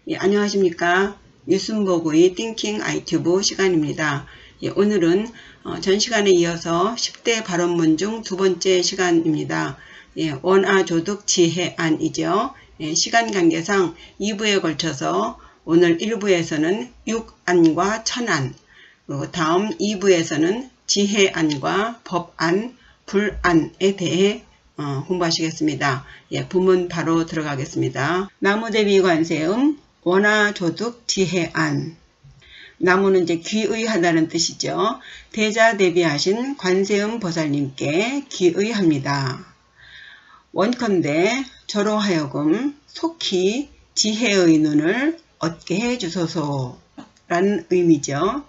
예, 안녕하십니까. 유순보구의 띵킹 아이튜브 시간입니다. 예, 오늘은 전 시간에 이어서 10대 발언문 중 두 번째 시간입니다. 예, 원아조득 지혜안이죠. 예, 시간 관계상 2부에 걸쳐서 오늘 1부에서는 육안과 천안, 그리고 다음 2부에서는 지혜안과 법안, 불안에 대해 공부하시겠습니다. 예, 부문 바로 들어가겠습니다. 나무대비 관세음 원아조득 지혜안. 나무는 이제 귀의하다는 뜻이죠. 대자대비하신 관세음 보살님께 귀의합니다. 원컨대 저로 하여금 속히 지혜의 눈을 얻게 해주소서 라는 의미죠.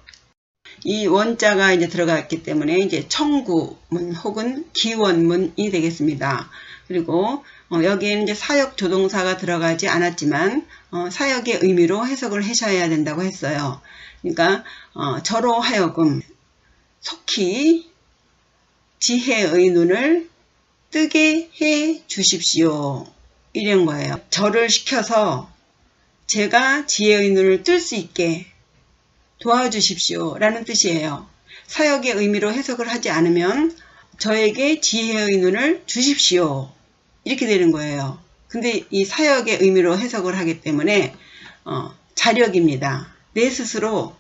이 원자가 이제 들어갔기 때문에 이제 청구문 혹은 기원문이 되겠습니다. 그리고 여기에는 이제 사역 조동사가 들어가지 않았지만 사역의 의미로 해석을 하셔야 된다고 했어요. 그러니까 저로 하여금 속히 지혜의 눈을 뜨게 해 주십시오. 이런 거예요. 저를 시켜서 제가 지혜의 눈을 뜰 수 있게 도와주십시오 라는 뜻이에요. 사역의 의미로 해석을 하지 않으면 저에게 지혜의 눈을 주십시오 이렇게 되는 거예요. 근데 이 사역의 의미로 해석을 하기 때문에 자력입니다. 내 스스로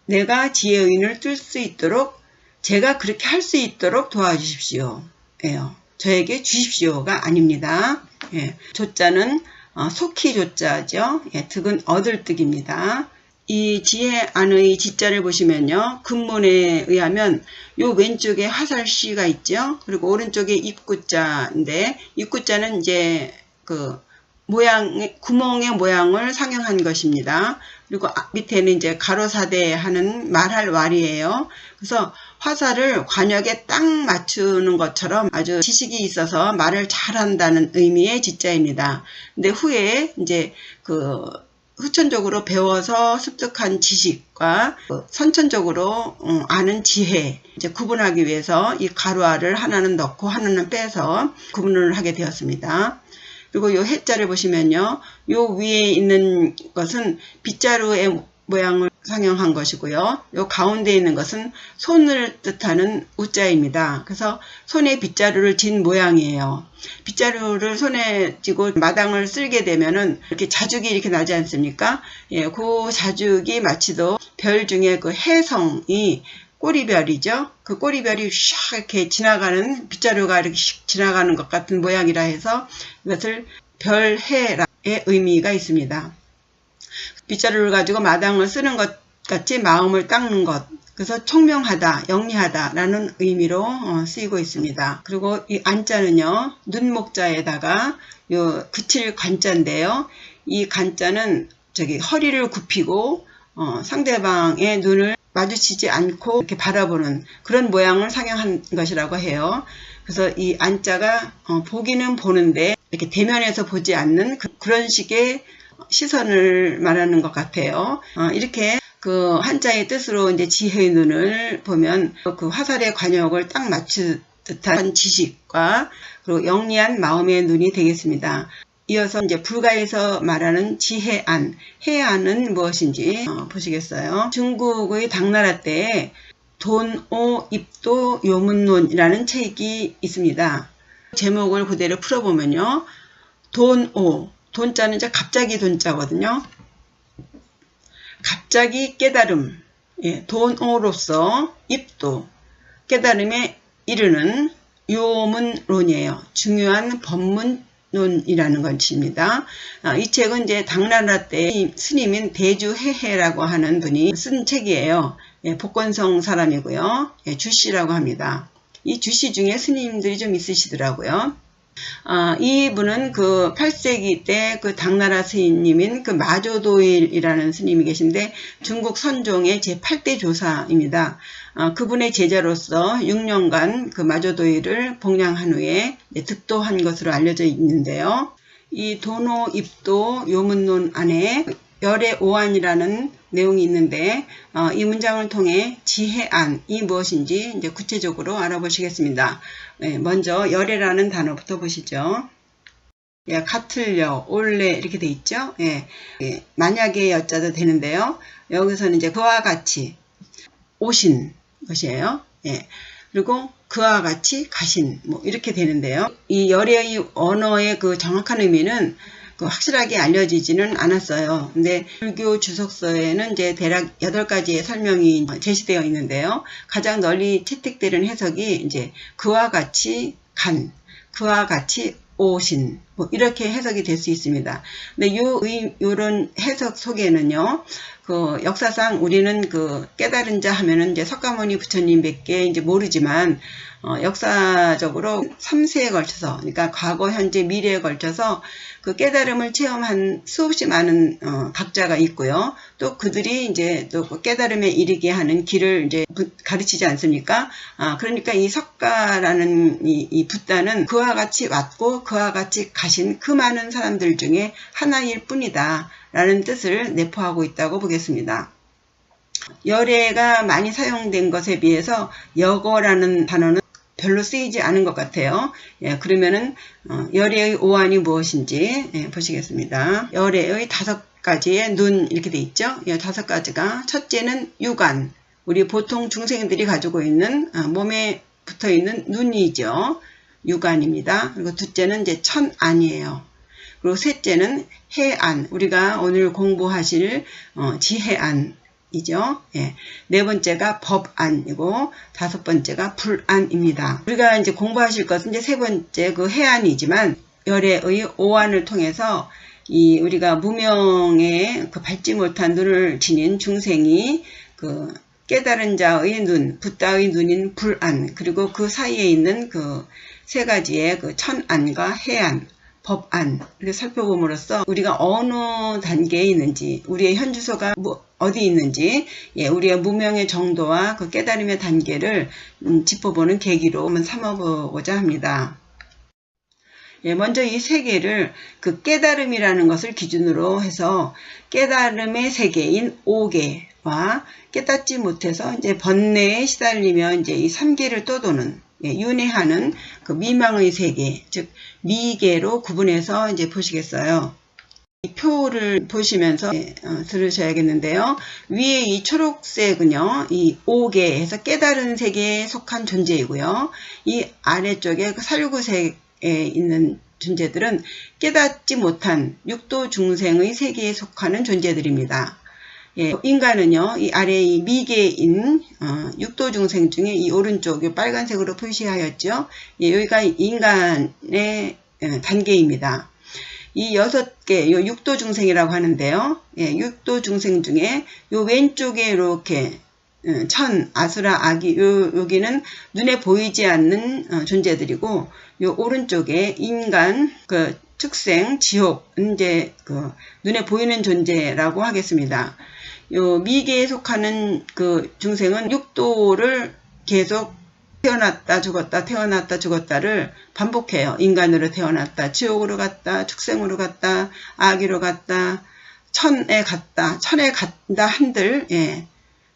내가 지혜의 눈을 뜰 수 있도록 제가 그렇게 할 수 있도록 도와주십시오 예요. 저에게 주십시오가 아닙니다. 예. 조자는 속히 조자죠. 예, 득은 얻을 득입니다. 이 지혜안의 지자를 보시면요. 근문에 의하면 요 왼쪽에 화살씨가 있죠. 그리고 오른쪽에 입구자인데 입구자는 이제 그 구멍의 모양을 상형한 것입니다. 그리고 밑에는 이제 가로사대 하는 말할 왈이에요. 그래서 화살을 관역에 딱 맞추는 것처럼 아주 지식이 있어서 말을 잘한다는 의미의 지자입니다. 근데 후에 이제 후천적으로 배워서 습득한 지식과 선천적으로 아는 지혜 이제 구분하기 위해서 이 가로알을 하나는 넣고 하나는 빼서 구분을 하게 되었습니다. 그리고 요 해자를 보시면요. 요 위에 있는 것은 빗자루의 모양을 상형한 것이고요. 요 가운데 있는 것은 손을 뜻하는 우자입니다. 그래서 손에 빗자루를 쥔 모양이에요. 빗자루를 손에 쥐고 마당을 쓸게 되면은 이렇게 자죽이 이렇게 나지 않습니까? 예, 그 자죽이 마치도 별 중에 그 해성이 꼬리별이죠. 그 꼬리별이 샥 이렇게 지나가는 빗자루가 이렇게 샥 지나가는 것 같은 모양이라 해서 이것을 별해라의 의미가 있습니다. 빗자루를 가지고 마당을 쓰는 것 같이 마음을 닦는 것. 그래서 총명하다, 영리하다 라는 의미로 쓰이고 있습니다. 그리고 이 안자는요. 눈목자에다가 요 그칠 관자인데요. 이 관자는 허리를 굽히고 상대방의 눈을 마주치지 않고 이렇게 바라보는 그런 모양을 상형한 것이라고 해요. 그래서 이 안자가 보기는 보는데 이렇게 대면에서 보지 않는 그런 식의 시선을 말하는 것 같아요. 이렇게 그 한자의 뜻으로 이제 지혜의 눈을 보면 그 화살의 관역을 딱 맞춘 듯한 지식과 그리고 영리한 마음의 눈이 되겠습니다. 이어서 이제 불가에서 말하는 지혜안, 해안은 무엇인지 보시겠어요? 중국의 당나라 때에 돈오 입도 요문론이라는 책이 있습니다. 제목을 그대로 풀어보면요. 돈오, 돈자는 이제 갑자기 돈자거든요. 갑자기 깨달음, 예, 돈오로서 입도, 깨달음에 이르는 요문론이에요. 중요한 법문론이라는 것입니다. 이 책은 이제 당나라 때 스님인 대주해해라고 하는 분이 쓴 책이에요. 예, 복건성 사람이고요. 예, 주씨라고 합니다. 이 주씨 중에 스님들이 좀 있으시더라고요. 이분은 그 8세기 때 그 당나라 스님인 그 마조도일이라는 스님이 계신데 중국 선종의 제8대 조사입니다. 그분의 제자로서 6년간 그 마조도일을 봉양한 후에 득도한 것으로 알려져 있는데요. 이 도노 입도 요문론 안에 열의 오안이라는 내용이 있는데 이 문장을 통해 지혜안이 무엇인지 이제 구체적으로 알아보시겠습니다. 예, 먼저 열애라는 단어부터 보시죠. 예, 같을려, 올래 이렇게 돼 있죠. 예, 예, 만약에 여자도 되는데요. 여기서는 이제 그와 같이 오신 것이에요. 예, 그리고 그와 같이 가신 뭐 이렇게 되는데요. 이 열애의 언어의 그 정확한 의미는 확실하게 알려지지는 않았어요. 근데 불교 주석서에는 이제 대략 8가지의 설명이 제시되어 있는데요. 가장 널리 채택되는 해석이 이제 그와 같이 간, 그와 같이 오신, 뭐 이렇게 해석이 될 수 있습니다. 근데 요런 해석 속에는요, 역사상 우리는 깨달은 자 하면은 이제 석가모니 부처님밖에 이제 모르지만, 역사적으로 3세에 걸쳐서, 그러니까 과거, 현재, 미래에 걸쳐서 그 깨달음을 체험한 수없이 많은 각자가 있고요. 또 그들이 이제 또 깨달음에 이르게 하는 길을 이제 가르치지 않습니까? 그러니까 이 석가라는 이 붓다는 그와 같이 왔고 그와 같이 가신 그 많은 사람들 중에 하나일 뿐이다 라는 뜻을 내포하고 있다고 보겠습니다. 열애가 많이 사용된 것에 비해서 여거라는 단어는 별로 쓰이지 않은 것 같아요. 예, 그러면은 열애의 오안이 무엇인지 보시겠습니다. 열애의 5가지의 눈 이렇게 돼 있죠. 이 5가지가 첫째는 육안, 우리 보통 중생들이 가지고 있는 몸에 붙어 있는 눈이죠. 육안입니다. 그리고 둘째는 이제 천안이에요. 그리고 셋째는 해안, 우리가 오늘 공부하실 지해안. 이죠. 예. 네 번째가 법안이고 5번째가 불안입니다. 우리가 이제 공부하실 것은 이제 3번째 그 해안이지만 열애의 오안을 통해서 우리가 무명에 밟지 못한 눈을 지닌 중생이 깨달은 자의 눈, 붓다의 눈인 불안, 그리고 그 사이에 있는 3가지의 천안과 해안, 법안 이렇게 살펴봄으로써 우리가 어느 단계에 있는지, 우리의 현주소가 어디 있는지, 예, 우리의 무명의 정도와 깨달음의 단계를 짚어보는 계기로 한번 삼아보고자 합니다. 예, 먼저 이 세계를 깨달음이라는 것을 기준으로 해서 깨달음의 세계인 5계와 깨닫지 못해서 이제 번뇌에 시달리며 이제 이 3계를 떠도는, 예, 윤회하는 미망의 세계, 즉 미계로 구분해서 이제 보시겠어요. 이 표를 보시면서 들으셔야겠는데요. 위에 이 초록색은요, 이 5계에서 깨달은 세계에 속한 존재이고요. 이 아래쪽에 살구색에 있는 존재들은 깨닫지 못한 육도 중생의 세계에 속하는 존재들입니다. 예, 인간은요, 이 아래 이 미계인 육도 중생 중에 이 오른쪽 이 빨간색으로 표시하였죠. 예, 여기가 인간의 단계입니다. 이 6개, 요 육도 중생이라고 하는데요. 예, 육도 중생 중에 요 왼쪽에 이렇게 천, 아수라, 아기, 여기는 눈에 보이지 않는 존재들이고, 요 오른쪽에 인간, 축생, 지옥, 이제 눈에 보이는 존재라고 하겠습니다. 요 미계에 속하는 중생은 육도를 계속 태어났다 죽었다 태어났다 죽었다를 반복해요. 인간으로 태어났다, 지옥으로 갔다, 축생으로 갔다, 아기로 갔다, 천에 갔다 한들, 예,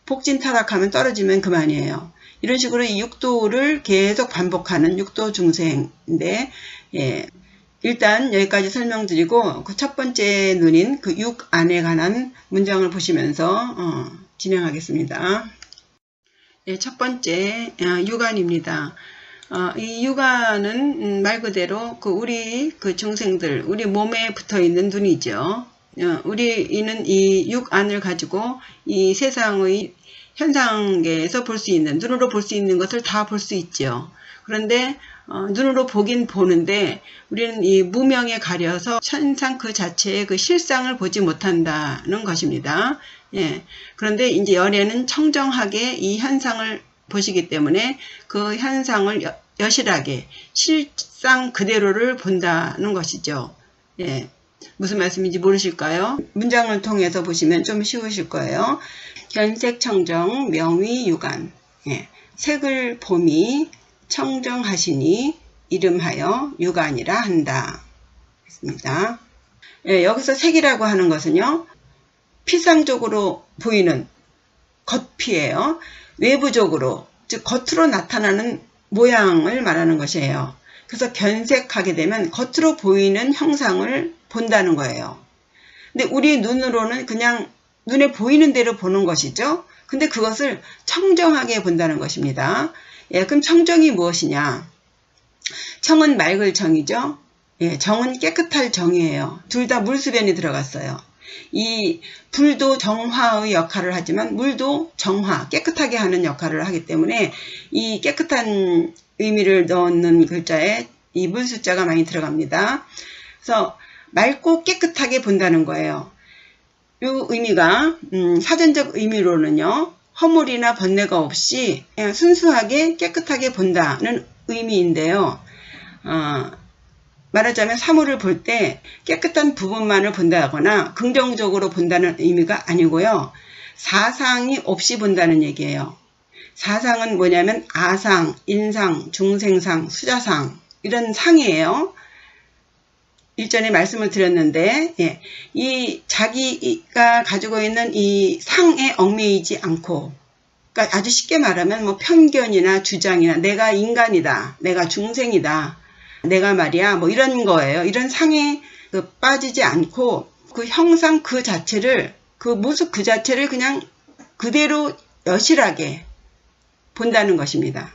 복진 타락하면 떨어지면 그만이에요. 이런 식으로 이 육도를 계속 반복하는 육도 중생인데, 예, 일단 여기까지 설명드리고 첫 번째 눈인 육안에 관한 문장을 보시면서 진행하겠습니다. 예, 첫 번째 육안입니다. 이 육안은 말 그대로 우리 중생들, 우리 몸에 붙어 있는 눈이죠. 우리는 이 육안을 가지고 이 세상의 현상계에서 볼 수 있는, 눈으로 볼 수 있는 것을 다 볼 수 있죠. 그런데 눈으로 보긴 보는데 우리는 이 무명에 가려서 현상 그 자체의 실상을 보지 못한다는 것입니다. 예. 그런데 이제 열애는 청정하게 이 현상을 보시기 때문에 그 현상을 여실하게 실상 그대로를 본다는 것이죠. 예. 무슨 말씀인지 모르실까요? 문장을 통해서 보시면 좀 쉬우실 거예요. 견색청정 명의유관, 예. 색을 봄이 청정하시니 이름하여 유관이라 한다. 했습니다. 예, 여기서 색이라고 하는 것은요, 피상적으로 보이는 겉피예요. 외부적으로, 즉 겉으로 나타나는 모양을 말하는 것이에요. 그래서 견색하게 되면 겉으로 보이는 형상을 본다는 거예요. 근데 우리 눈으로는 그냥 눈에 보이는 대로 보는 것이죠. 근데 그것을 청정하게 본다는 것입니다. 예, 그럼 청정이 무엇이냐? 청은 맑을 정이죠. 예, 정은 깨끗할 정이에요. 둘 다 물수변이 들어갔어요. 이 불도 정화의 역할을 하지만 물도 정화, 깨끗하게 하는 역할을 하기 때문에 이 깨끗한 의미를 넣는 글자에 이 물수자가 많이 들어갑니다. 그래서 맑고 깨끗하게 본다는 거예요. 이 의미가 사전적 의미로는요. 허물이나 번뇌가 없이 그냥 순수하게 깨끗하게 본다는 의미인데요. 말하자면 사물을 볼 때 깨끗한 부분만을 본다거나 긍정적으로 본다는 의미가 아니고요. 사상이 없이 본다는 얘기예요. 사상은 뭐냐면 아상, 인상, 중생상, 수자상 이런 상이에요. 일전에 말씀을 드렸는데 이 자기가 가지고 있는 이 상에 얽매이지 않고, 그러니까 아주 쉽게 말하면 뭐 편견이나 주장이나 내가 인간이다, 내가 중생이다, 내가 말이야 뭐 이런 거예요. 이런 상에 빠지지 않고 그 형상 그 자체를, 그 모습 그 자체를 그냥 그대로 여실하게 본다는 것입니다.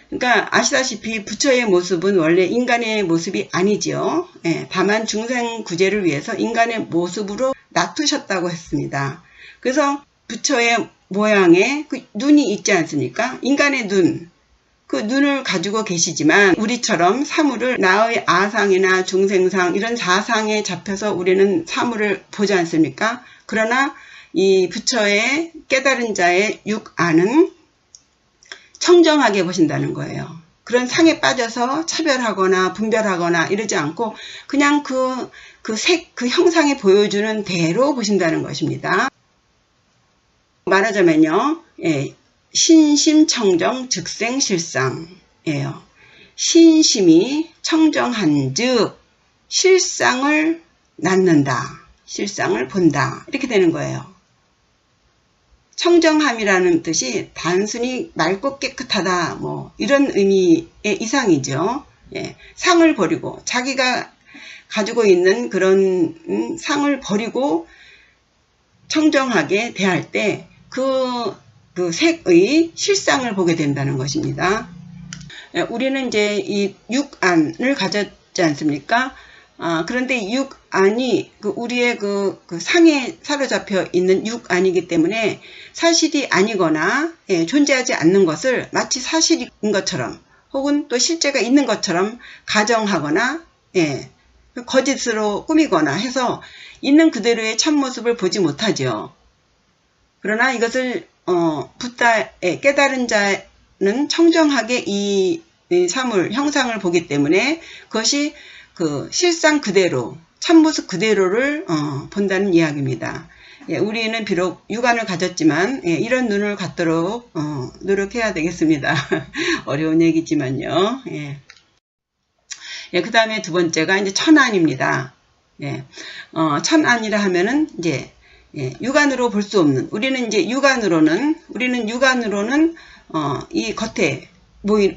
그러니까 아시다시피 부처의 모습은 원래 인간의 모습이 아니지요. 다만 중생구제를 위해서 인간의 모습으로 놔두셨다고 했습니다. 그래서 부처의 모양에 그 눈이 있지 않습니까? 인간의 눈, 그 눈을 가지고 계시지만 우리처럼 사물을 나의 아상이나 중생상 이런 사상에 잡혀서 우리는 사물을 보지 않습니까? 그러나 이 부처의 깨달은 자의 육안은 청정하게 보신다는 거예요. 그런 상에 빠져서 차별하거나 분별하거나 이러지 않고 그냥 그 색, 그 형상이 보여주는 대로 보신다는 것입니다. 말하자면요. 신심청정 즉생실상이에요. 신심이 청정한 즉 실상을 낳는다. 실상을 본다. 이렇게 되는 거예요. 청정함이라는 뜻이 단순히 맑고 깨끗하다 뭐 이런 의미의 이상이죠. 상을 버리고 자기가 가지고 있는 그런 상을 버리고 청정하게 대할 때 그 색의 실상을 보게 된다는 것입니다. 우리는 이제 이 육안을 가졌지 않습니까? 그런데 육안이 우리의 그 상에 사로잡혀 있는 육안이기 때문에 사실이 아니거나 존재하지 않는 것을 마치 사실인 것처럼 혹은 또 실제가 있는 것처럼 가정하거나 거짓으로 꾸미거나 해서 있는 그대로의 참모습을 보지 못하죠. 그러나 이것을 붓다의 깨달은 자는 청정하게 이 사물, 형상을 보기 때문에 그것이 그 실상 그대로, 참모습 그대로를 본다는 이야기입니다. 우리는 비록 육안을 가졌지만 이런 눈을 갖도록 노력해야 되겠습니다. 어려운 얘기지만요. 그 다음에 두 번째가 이제 천안입니다. 천안이라 하면은 이제 육안으로 볼 수 없는, 우리는 육안으로는 이 겉에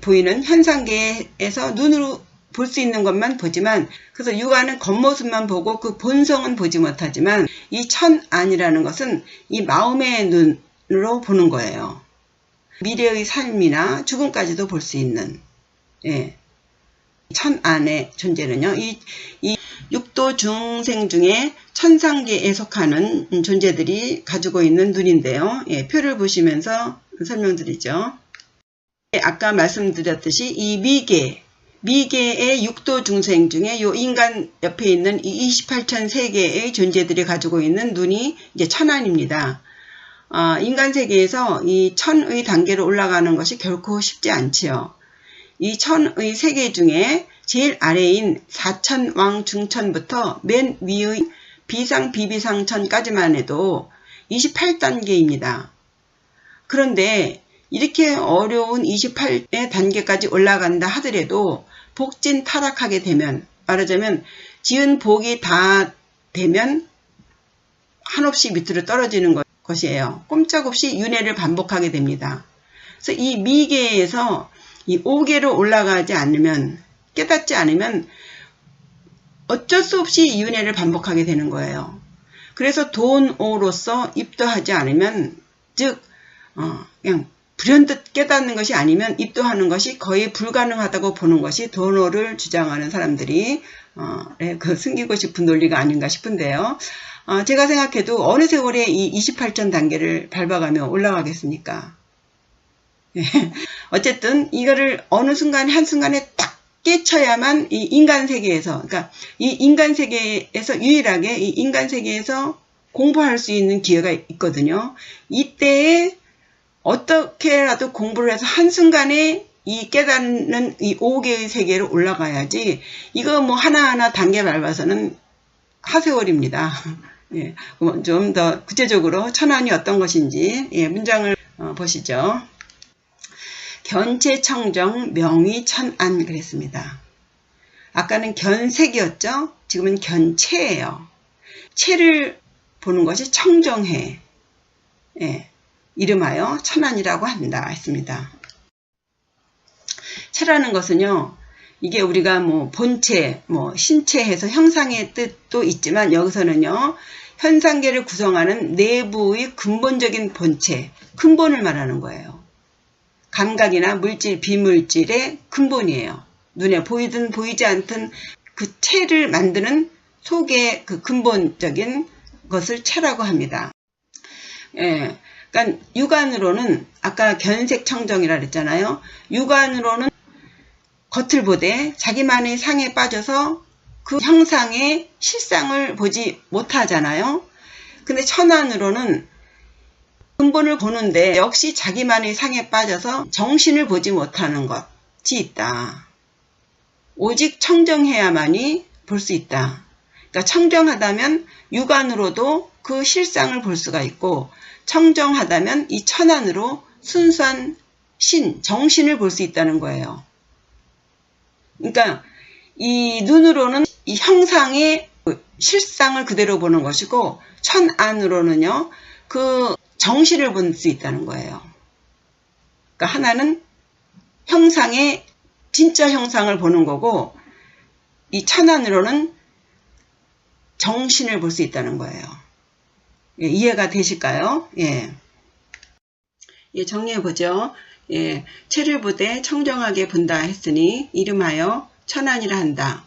보이는 현상계에서 눈으로 볼 수 있는 것만 보지만, 그래서 육안은 겉모습만 보고 그 본성은 보지 못하지만 이 천안이라는 것은 이 마음의 눈으로 보는 거예요. 미래의 삶이나 죽음까지도 볼 수 있는 천안의 존재는요, 이 육도 중생 중에 천상계에 속하는 존재들이 가지고 있는 눈인데요. 표를 보시면서 설명드리죠. 아까 말씀드렸듯이 이 미계의 육도 중생 중에 요 인간 옆에 있는 이 28천 세계의 존재들이 가지고 있는 눈이 이제 천안입니다. 인간 세계에서 이 천의 단계로 올라가는 것이 결코 쉽지 않지요. 이 천의 세계 중에 제일 아래인 사천왕 중천부터 맨 위의 비상 비비상천까지만 해도 28단계입니다. 그런데 이렇게 어려운 28의 단계까지 올라간다 하더라도 복진 타락하게 되면, 말하자면 지은 복이 다 되면 한없이 밑으로 떨어지는 것이에요. 꼼짝없이 윤회를 반복하게 됩니다. 그래서 이 미계에서 이 5계로 올라가지 않으면, 깨닫지 않으면 어쩔 수 없이 이윤회를 반복하게 되는 거예요. 그래서 돈오로서 입도하지 않으면, 즉 그냥 불현듯 깨닫는 것이 아니면 입도하는 것이 거의 불가능하다고 보는 것이 돈오를 주장하는 사람들이 그 숨기고 싶은 논리가 아닌가 싶은데요. 제가 생각해도 어느 세월에 이 28전 단계를 밟아가며 올라가겠습니까? 어쨌든 이거를 어느 순간 한순간에 딱 깨쳐야만 이 인간 세계에서, 그러니까 이 인간 세계에서 유일하게 이 인간 세계에서 공부할 수 있는 기회가 있거든요. 이때에 어떻게라도 공부를 해서 한순간에 이 깨닫는 이 5개의 세계로 올라가야지, 이거 뭐 하나하나 단계 밟아서는 하세월입니다. 예, 좀 더 구체적으로 천안이 어떤 것인지 문장을 보시죠. 견체청정 명의천안 그랬습니다. 아까는 견색이었죠? 지금은 견체예요. 체를 보는 것이 청정해. 예, 이름하여 천안이라고 한다 했습니다. 체라는 것은요, 이게 우리가 뭐 본체, 뭐 신체 해서 형상의 뜻도 있지만, 여기서는요, 현상계를 구성하는 내부의 근본적인 본체, 근본을 말하는 거예요. 감각이나 물질, 비물질의 근본이에요. 눈에 보이든 보이지 않든 그 체를 만드는 속의 그 근본적인 것을 체라고 합니다. 예, 그러니까 육안으로는 아까 견색청정이라 그랬잖아요. 육안으로는 겉을 보되 자기만의 상에 빠져서 그 형상의 실상을 보지 못하잖아요. 근데 천안으로는 근본을 보는데 역시 자기만의 상에 빠져서 정신을 보지 못하는 것이 있다. 오직 청정해야만이 볼 수 있다. 그러니까 청정하다면 육안으로도 그 실상을 볼 수가 있고, 청정하다면 이 천안으로 순수한 신, 정신을 볼 수 있다는 거예요. 그러니까 이 눈으로는 이 형상의 실상을 그대로 보는 것이고, 천안으로는요, 그 정신을 볼 수 있다는 거예요. 그러니까 하나는 형상의 진짜 형상을 보는 거고, 이 천안으로는 정신을 볼 수 있다는 거예요. 예, 이해가 되실까요? 예. 예, 정리해보죠. 예, 체를 보되 청정하게 본다 했으니 이름하여 천안이라 한다.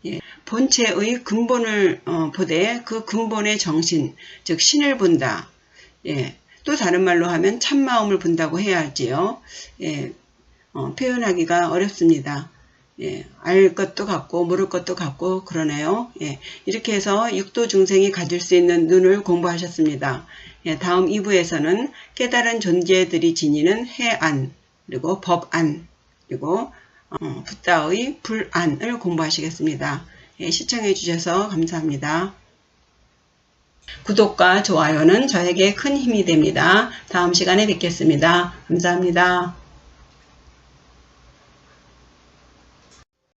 예, 본체의 근본을 보되 그 근본의 정신, 즉 신을 본다. 예, 또 다른 말로 하면 참마음을 본다고 해야 할지요. 예, 표현하기가 어렵습니다. 예, 알 것도 같고 모를 것도 같고 그러네요. 예, 이렇게 해서 육도 중생이 가질 수 있는 눈을 공부하셨습니다. 예, 다음 2부에서는 깨달은 존재들이 지니는 해안, 그리고 법안, 그리고 붓다의 불안을 공부하시겠습니다. 예, 시청해 주셔서 감사합니다. 구독과 좋아요는 저에게 큰 힘이 됩니다. 다음 시간에 뵙겠습니다. 감사합니다.